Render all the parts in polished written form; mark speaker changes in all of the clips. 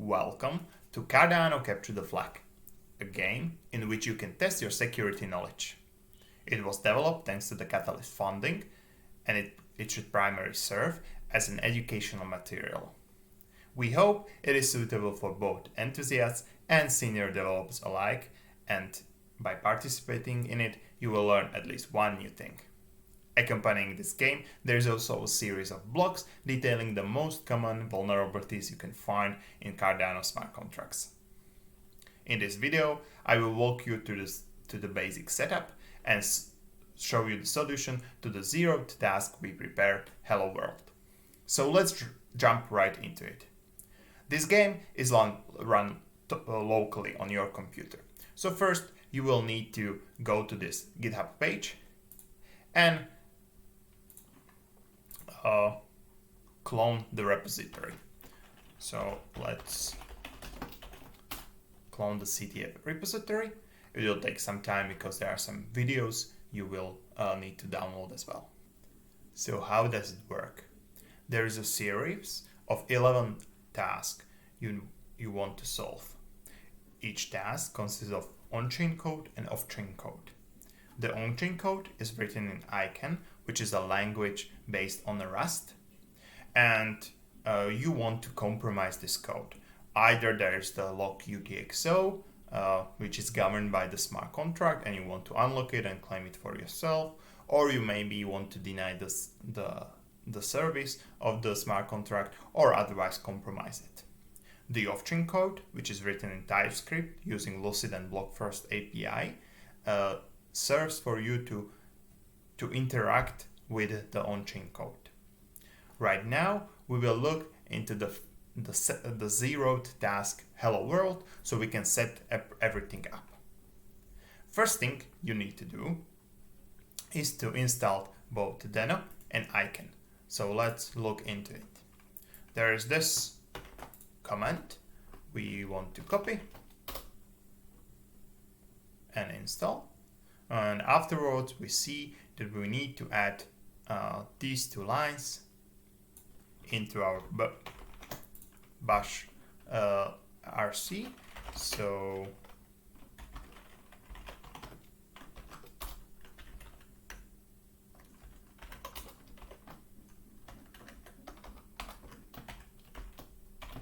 Speaker 1: Welcome to Cardano Capture the Flag, a game in which you can test your security knowledge. It was developed thanks to the Catalyst funding, and it should primarily serve as an educational material. We hope it is suitable for both enthusiasts and senior developers alike, and by participating in it, you will learn at least one new thing. Accompanying this game, there is also a series of blogs detailing the most common vulnerabilities you can find in Cardano smart contracts. In this video, I will walk you through the basic setup and show you the solution to the zeroth task we prepared, Hello World. So let's jump right into it. This game is run locally on your computer. So first, you will need to go to this GitHub page and clone the repository. So let's clone the CTF repository. It will take some time because there are some videos you will need to download as well. So how does it work? There is a series of 11 tasks you want to solve. Each task consists of on-chain code and off-chain code. The on-chain code is written in ICANN, which is a language based on Rust, and you want to compromise this code. Either there's the lock UTXO, which is governed by the smart contract, and you want to unlock it and claim it for yourself, or you maybe want to deny the service of the smart contract or otherwise compromise it. The off-chain code, which is written in TypeScript using Lucid and Block1st API, serves for you to interact with the on-chain code. Right now, we will look into the zeroth task, Hello World, so we can set everything up. First thing you need to do is to install both Deno and ICANN. So let's look into it. There is this command we want to copy and install, and afterwards we see that we need to add these two lines into our bash rc. So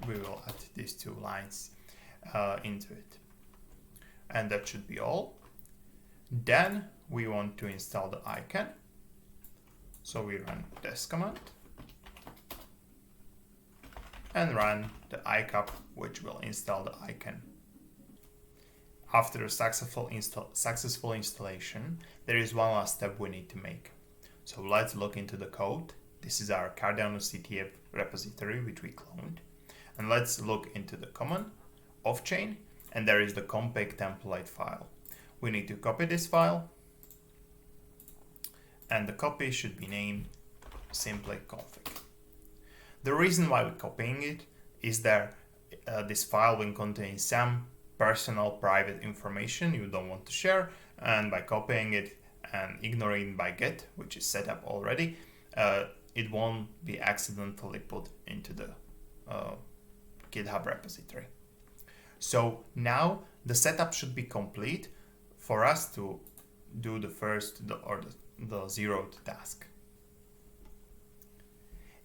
Speaker 1: we will add these two lines into it, and that should be all. Then we want to install the ICANN, so we run this command and run the ICAP, which will install the ICANN. After a successful installation, there is one last step we need to make. So let's look into the code. This is our Cardano CTF repository, which we cloned. And let's look into the common off-chain, and there is the config template file. We need to copy this file, and the copy should be named simply config. The reason why we're copying it is that this file will contain some personal private information you don't want to share, and by copying it and ignoring by get, which is set up already, it won't be accidentally put into the GitHub repository. So now the setup should be complete for us to do the zeroth task.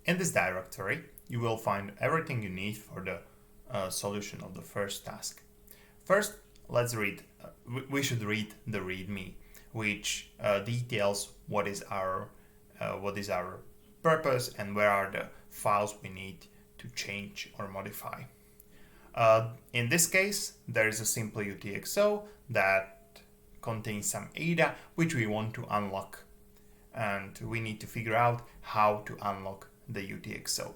Speaker 1: In this directory, you will find everything you need for the solution of the first task. First, let's read. We should read the README, which details what is our purpose and where are the files we need to change or modify. In this case, there is a simple UTXO that contains some ADA which we want to unlock, and we need to figure out how to unlock the UTXO.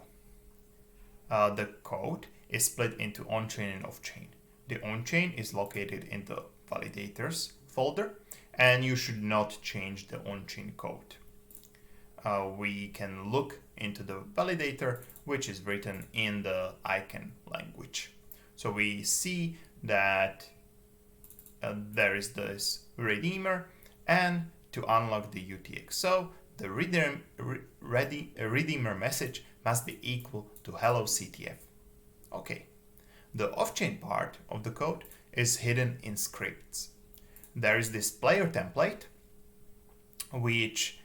Speaker 1: The code is split into on-chain and off-chain. The on-chain is located in the validators folder, and you should not change the on-chain code. We can look into the validator, which is written in the ICANN language. So we see that there is this redeemer, and to unlock the UTXO, the redeemer message must be equal to hello CTF. Okay, The off-chain part of the code is hidden in scripts. There is this player template, which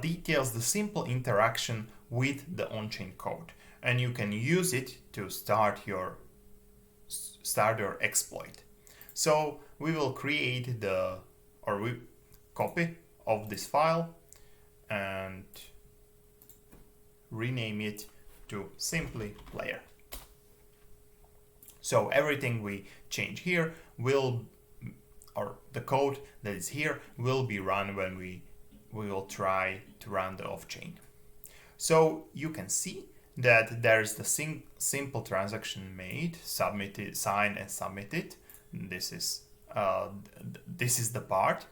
Speaker 1: details the simple interaction with the on-chain code, and you can use it to start your exploit. So we will create copy of this file and rename it to simply player. So everything we change here the code that is here will be run when we will try to run the off-chain. So you can see that there is the simple transaction made, submitted, signed and submitted. This is the part,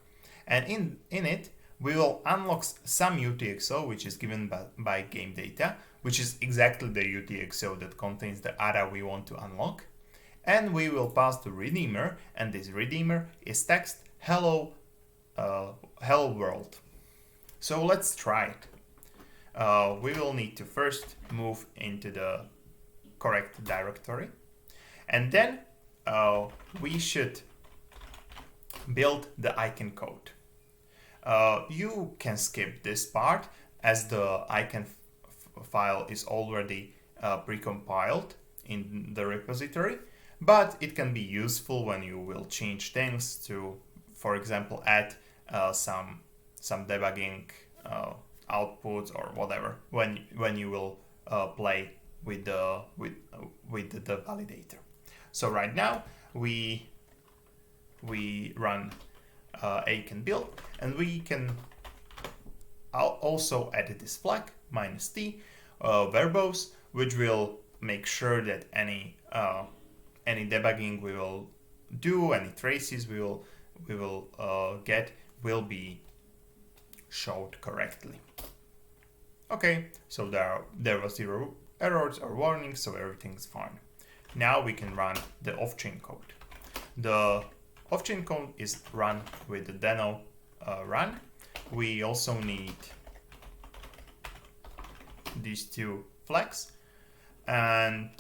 Speaker 1: and in it we will unlock some UTXO, which is given by game data, which is exactly the UTXO that contains the ARA we want to unlock. And we will pass the redeemer, and this redeemer is text hello world. So let's try it. We will need to first move into the correct directory, and then we should build the icon code. You can skip this part as the icon file is already precompiled in the repository, but it can be useful when you will change things to, for example, add some debugging outputs or whatever when you will play with the validator. So right now we run icon build, and we can also add this flag -t verbose, which will make sure that any debugging we will do, any traces we will get, will be showed correctly. Okay, so there was 0 errors or warnings, so everything's fine. Now we can run the off-chain code. The off-chain code is run with the deno run. We also need these two flags, and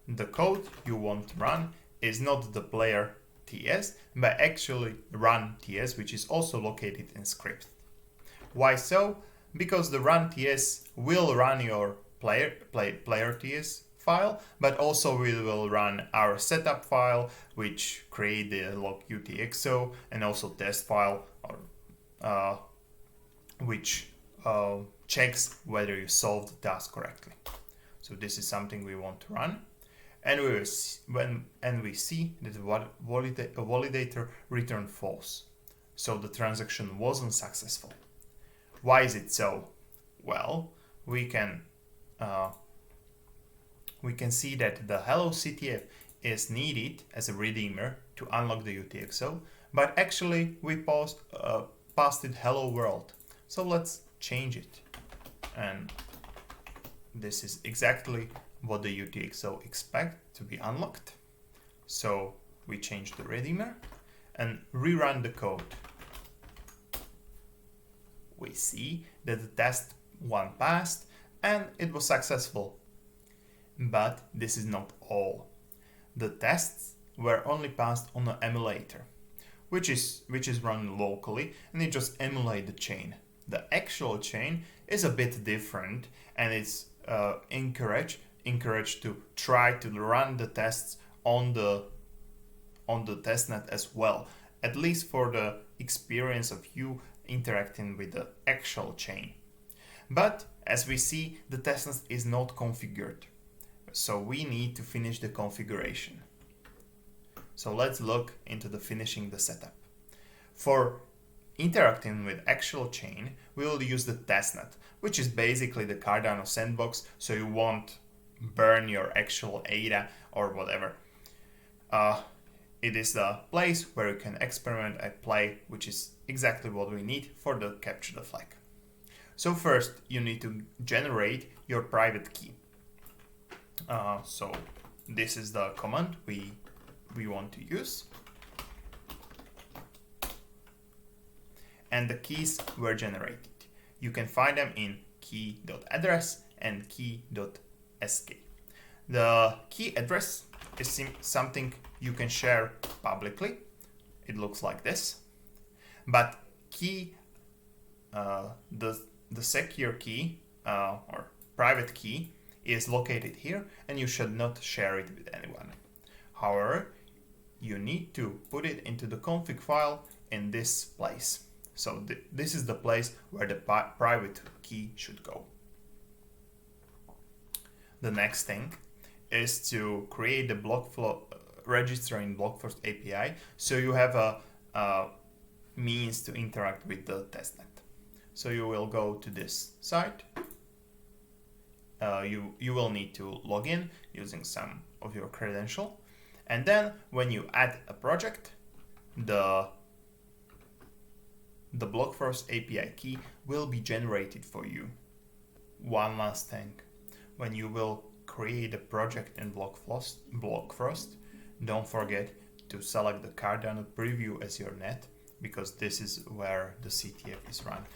Speaker 1: the code you want to run is not the player TS, but actually run TS, which is also located in script. Why so? Because the run TS will run your player TS file, but also we will run our setup file, which create the log UTXO, and also test file, which checks whether you solved the task correctly. So this is something we want to run, and we see that the validator returned false, so the transaction wasn't successful. Why is it so? Well, we can see that the hello CTF is needed as a redeemer to unlock the UTXO, but actually we passed it hello world. So let's change it, and this is exactly what the UTXO expect to be unlocked. So we change the redeemer and rerun the code. We see that the test 1 passed and it was successful. But this is not all. The tests were only passed on an emulator, which is run locally, and it just emulates the chain. The actual chain is a bit different, and it's encouraged to try to run the tests on the testnet as well, at least for the experience of you interacting with the actual chain. But as we see, the testnet is not configured, so we need to finish the configuration. So let's look into the finishing the setup. For interacting with actual chain, we will use the testnet, which is basically the Cardano sandbox, so you won't burn your actual ADA or whatever. It is the place where you can experiment and play, which is exactly what we need for the Capture the Flag. So first, you need to generate your private key. So this is the command we want to use. And the keys were generated. You can find them in key.address and key.sk. The key address is something you can share publicly. It looks like this. But key, the secure key or private key is located here, and you should not share it with anyone. However, you need to put it into the config file in this place. So this is the place where the private key should go. The next thing is to create the BlockFlow register in BlockFirst API, so you have a means to interact with the testnet. So you will go to this site. You will need to log in using some of your credential, and then when you add a project, the BlockFirst API key will be generated for you. One last thing, when you will create a project in BlockFirst, don't forget to select the Cardano preview as your net, because this is where the CTF is run.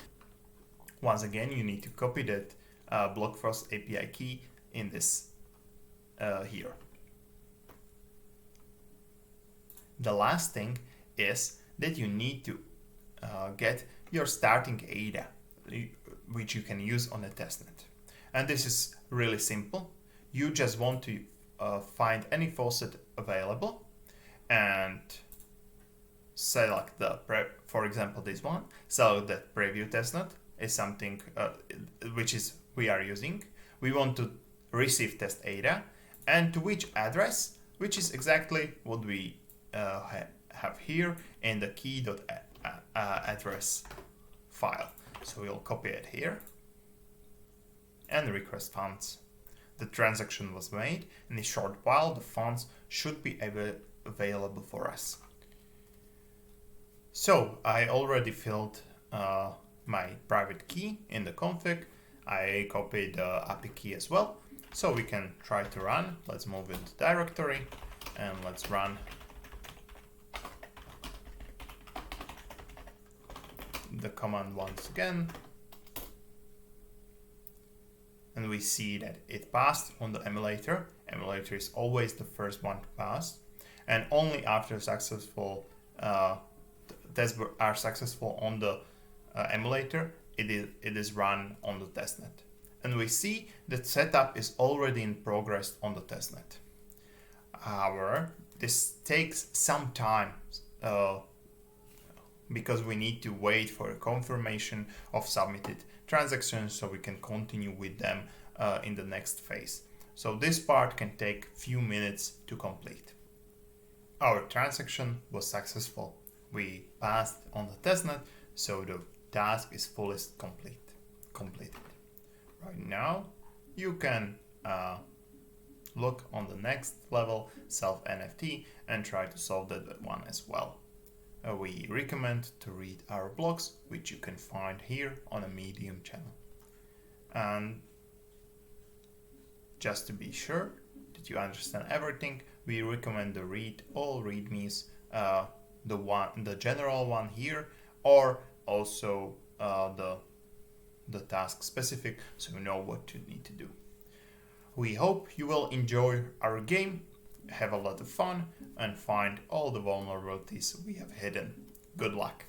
Speaker 1: Once again, you need to copy that BlockFirst API key in this here. The last thing is that you need to get your starting ADA, which you can use on a testnet. And this is really simple. You just want to find any faucet available and select for example, this one. Select that preview testnet is something which is we are using. We want to receive test ADA, and to which address, which is exactly what we have here in the key.address file. So we'll copy it here and request funds. The transaction was made. In a short while, the funds should be available for us. So I already filled my private key in the config. I copied the API key as well. So we can try to run. Let's move into directory and let's run the command once again. And we see that it passed on the emulator. Emulator is always the first one to pass, and only after successful tests are successful on the emulator, it is run on the testnet. And we see that setup is already in progress on the testnet. However, this takes some time because we need to wait for a confirmation of submitted transactions so we can continue with them in the next phase. So this part can take few minutes to complete. Our transaction was successful. We passed on the testnet, so the task is fully completed. Right now, you can look on the next level, self NFT, and try to solve that one as well. We recommend to read our blogs, which you can find here on a Medium channel. And just to be sure that you understand everything, we recommend to read all readmes, the general one here, or also the task specific, so you know what you need to do. We hope you will enjoy our game, have a lot of fun, and find all the vulnerabilities we have hidden. Good luck!